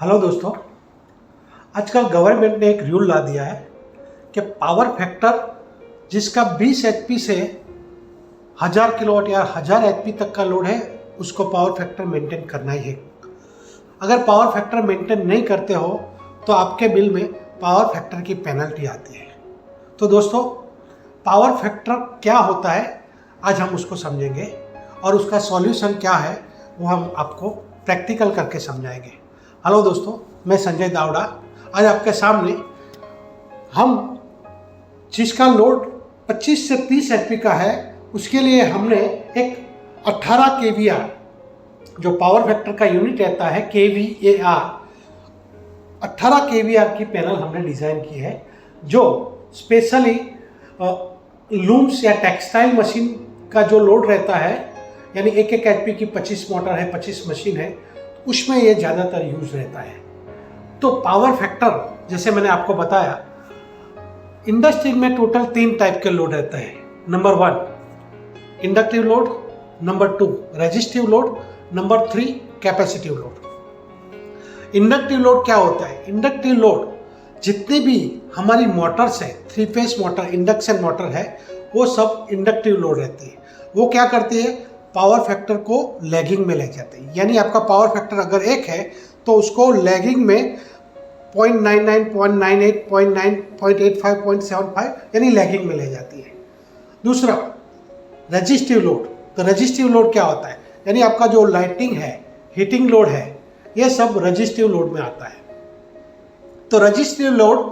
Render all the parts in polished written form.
Hello दोस्तों, आजकल government ने एक रूल ला दिया है कि पावर फैक्टर जिसका 20 एचपी से 1000 किलोवाट या 1000 एचपी तक का लोड है उसको पावर फैक्टर मेंटेन करना ही है। अगर पावर फैक्टर मेंटेन नहीं करते हो तो आपके बिल में पावर फैक्टर की पेनल्टी आती है। तो दोस्तों, पावर फैक्टर क्या होता है आज हम उसको समझेंगे और उसका सॉल्यूशन क्या है वो हम आपको प्रैक्टिकल करके समझाएंगे। हेलो दोस्तों, मैं संजय दावड़ा। आज आपके सामने हम जिसका लोड 25 से 30 एचपी का है उसके लिए हमने एक 18 केवीआर जो पावर फैक्टर का यूनिट रहता है KVAR 18 केवीआर की पैनल हमने डिज़ाइन की है, जो स्पेशली लूम्स या टेक्सटाइल मशीन का जो लोड रहता है, यानी एक एचपी की 25 मोटर है, 25 मशीन है, उसमें ये ज़्यादातर यूज रहता है। तो पावर फैक्टर जैसे मैंने आपको बताया, इंडस्ट्री में टोटल 3 टाइप के लोड रहते हैं। Number 1 inductive load, number 2 resistive load, number 3 capacitive load. Inductive load क्या होता है? इंडक्टिव लोड जितनी भी हमारी मोटर्स है, 3 फेस मोटर, इंडक्शन मोटर है, वो सब इंडक्टिव लोड रहती है। वो क्या करती है? पावर फैक्टर को लैगिंग में ले जाते हैं। यानी आपका पावर फैक्टर अगर 1 है तो उसको लैगिंग में 0.99, 0.98, 0.9, 0.85, 0.75 यानी लैगिंग में ले जाती है। दूसरा रेजिस्टिव लोड। तो रेजिस्टिव लोड क्या होता है? यानी आपका जो लाइटिंग है, हीटिंग लोड है, ये सब रेजिस्टिव लोड में आता है। तो रेजिस्टिव लोड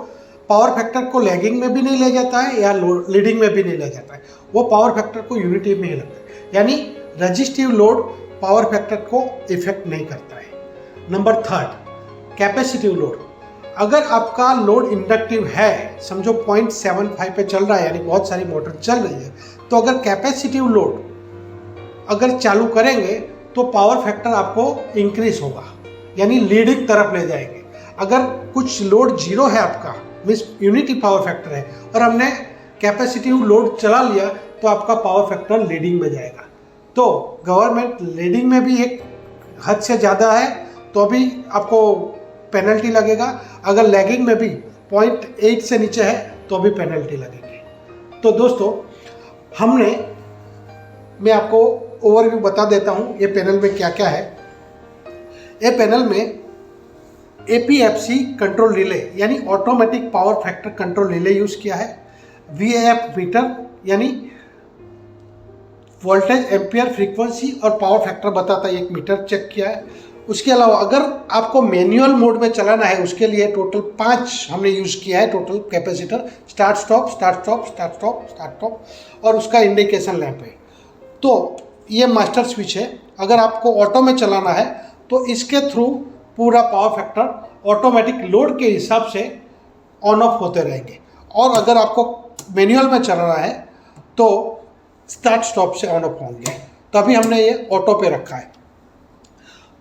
पावर फैक्टर को लैगिंग में भी नहीं ले जाता है या लीडिंग में भी नहीं ले जाता है, वो पावर फैक्टर को यूनिटी में ही लगता है। यानी रेजिस्टिव लोड पावर फैक्टर को इफेक्ट नहीं करता है। Number 3 capacitive load. अगर आपका लोड इंडक्टिव है, समझो 0.75 पे चल रहा है, यानी बहुत सारी मोटर चल रही है, तो अगर कैपेसिटिव लोड अगर चालू करेंगे तो पावर फैक्टर आपको इंक्रीज होगा, यानी लीडिंग तरफ ले जाएंगे। अगर कुछ लोड 0 है आपका, मीन्स यूनिटी पावर फैक्टर है, और हमने कैपेसिटिव लोड चला लिया तो आपका पावर फैक्टर लीडिंग में जाएगा। तो गवर्नमेंट लीडिंग में भी एक हद से ज़्यादा है तो भी आपको पेनल्टी लगेगा, अगर लैगिंग में भी 0.8 से नीचे है तो भी पेनल्टी लगेगी। तो दोस्तों, मैं आपको ओवरव्यू बता देता हूँ ये पैनल में क्या क्या है। ये पैनल में APFC कंट्रोल रिले यानी automatic power factor control relay use किया है। VAF मीटर यानी वोल्टेज, एम्पियर, फ्रीक्वेंसी और पावर फैक्टर बताता है, एक मीटर चेक किया है। उसके अलावा अगर आपको मैनुअल मोड में चलाना है उसके लिए टोटल 5 हमने यूज़ किया है total capacitor. Start stop, start stop, start stop, start stop, और उसका इंडिकेशन लैंप है। तो ये मास्टर स्विच है। अगर आपको ऑटो में चलाना है तो इसके थ्रू पूरा पावर फैक्टर ऑटोमेटिक लोड के हिसाब से ऑन ऑफ होते रहेंगे, और अगर आपको मैनुअल में चलाना है तो स्टार्ट स्टॉप से ऑन ऑफ होंगे। तो अभी हमने ये ऑटो पे रखा है,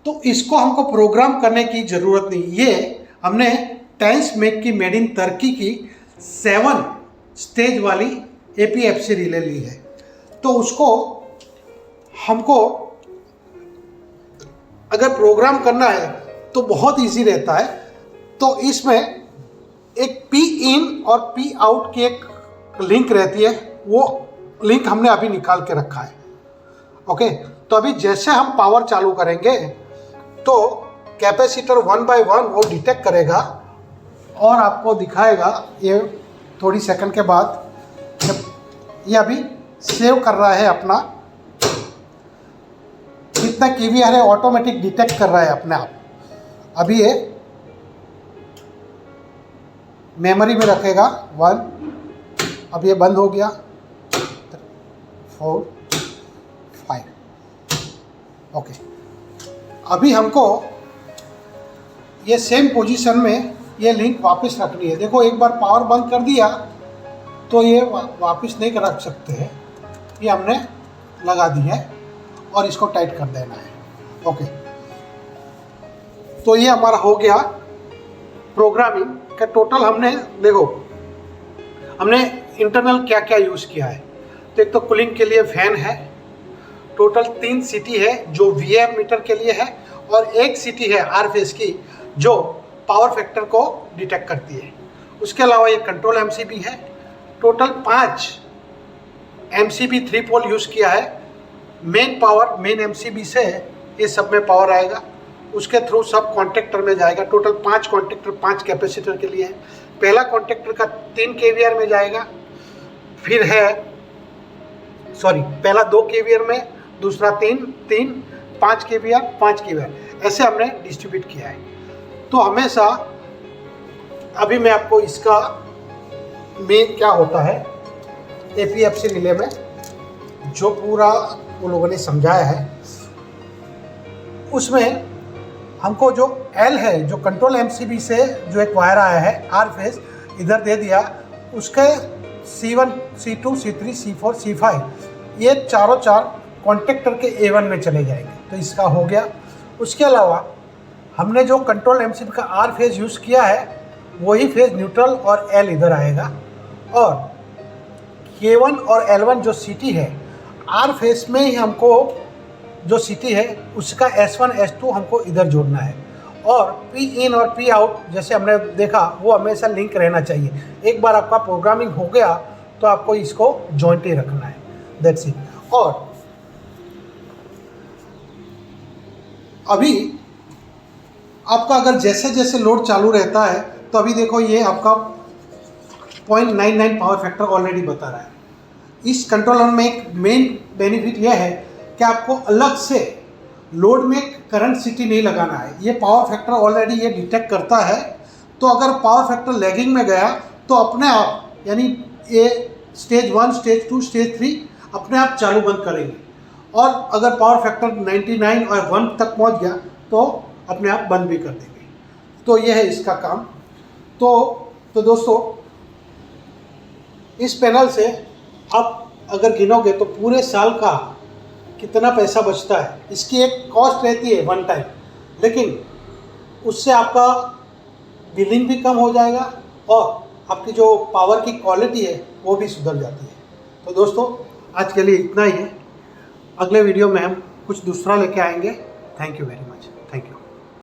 तो इसको हमको प्रोग्राम करने की ज़रूरत नहीं। ये हमने टेंस मेक की मेड इन टर्की की 7 स्टेज वाली APFC रिले ली है। तो उसको हमको अगर प्रोग्राम करना है तो बहुत इजी रहता है। तो इसमें एक P इन और P आउट की एक लिंक रहती है, वो लिंक हमने अभी निकाल के रखा है। ओके, तो अभी जैसे हम पावर चालू करेंगे तो कैपेसिटर 1 बाय 1 वो डिटेक्ट करेगा और आपको दिखाएगा। ये थोड़ी सेकंड के बाद ये अभी सेव कर रहा है अपना कितना KVAR है, ऑटोमेटिक डिटेक्ट कर रहा है अपने आप। अभी ये मेमोरी में रखेगा 1, अब ये बंद हो गया, 4, 5। ओके, अभी हमको ये सेम पोजीशन में ये लिंक वापस रखनी है। देखो, एक बार पावर बंद कर दिया तो ये वापस नहीं रख सकते हैं, ये हमने लगा दी है और इसको टाइट कर देना है। ओके, तो ये हमारा हो गया प्रोग्रामिंग का टोटल। हमने देखो हमने इंटरनल क्या क्या यूज़ किया है। तो एक तो कूलिंग के लिए फैन है, टोटल 3 सीटी है जो VAF मीटर के लिए है, और 1 सीटी है R फेस की जो पावर फैक्टर को डिटेक्ट करती है। उसके अलावा ये कंट्रोल एमसीबी है। टोटल 5 एमसीबी 3 पोल यूज़ किया है। मेन एमसीबी से ये सब में पावर आएगा, उसके थ्रू सब कॉन्टेक्टर में जाएगा। टोटल 5 कॉन्टेक्टर 5 कैपेसिटर के लिए है। पहला कॉन्टेक्टर का 3 केवीआर में जाएगा, फिर है पहला 2 केवीआर में, दूसरा 3 5 केवीआर 5 केवीआर, ऐसे हमने डिस्ट्रीब्यूट किया है। तो हमेशा अभी मैं आपको इसका मेन क्या होता है एपीएफसी रिले में जो पूरा वो लोगों ने समझाया है, उसमें हमको जो एल है, जो कंट्रोल एमसीबी से जो एक वायर आया है आर फेज इधर दे दिया, उसके C1 C2 C3 C4 C5 ये चारों 4 कॉन्टेक्टर के A1 में चले जाएंगे। तो इसका हो गया। उसके अलावा हमने जो कंट्रोल एमसीबी का आर फेज यूज़ किया है वही फेज न्यूट्रल और एल इधर आएगा, और K1 और L1 जो सिटी है आर फेज में ही हमको जो सिटी है उसका S1 S2 हमको इधर जोड़ना है, और P इन और P आउट जैसे हमने देखा वो हमेशा लिंक रहना चाहिए। एक बार आपका प्रोग्रामिंग हो गया तो आपको इसको जॉइंट ही रखना है, दैट्स इट। और अभी आपका अगर जैसे जैसे लोड चालू रहता है तो अभी देखो ये आपका 0.99 पावर फैक्टर ऑलरेडी बता रहा है। इस कंट्रोलर में एक मेन बेनिफिट यह है कि आपको अलग से लोड में करंट सिटी नहीं लगाना है। ये पावर फैक्टर ऑलरेडी ये डिटेक्ट करता है। तो अगर पावर फैक्टर लैगिंग में गया तो अपने आप, यानी ये स्टेज 1 स्टेज 2 स्टेज 3 अपने आप चालू बंद करेंगे, और अगर पावर फैक्टर 99 और 1 तक पहुंच गया तो अपने आप बंद भी कर देंगे। तो ये है इसका काम। तो दोस्तों इस पैनल से आप अगर गिनोगे तो पूरे साल का कितना पैसा बचता है। इसकी एक कॉस्ट रहती है 1 टाइम, लेकिन उससे आपका बिलिंग भी कम हो जाएगा और आपकी जो पावर की क्वालिटी है वो भी सुधर जाती है। तो दोस्तों आज के लिए इतना ही है। अगले वीडियो में हम कुछ दूसरा लेके आएंगे। Thank you very much. Thank you.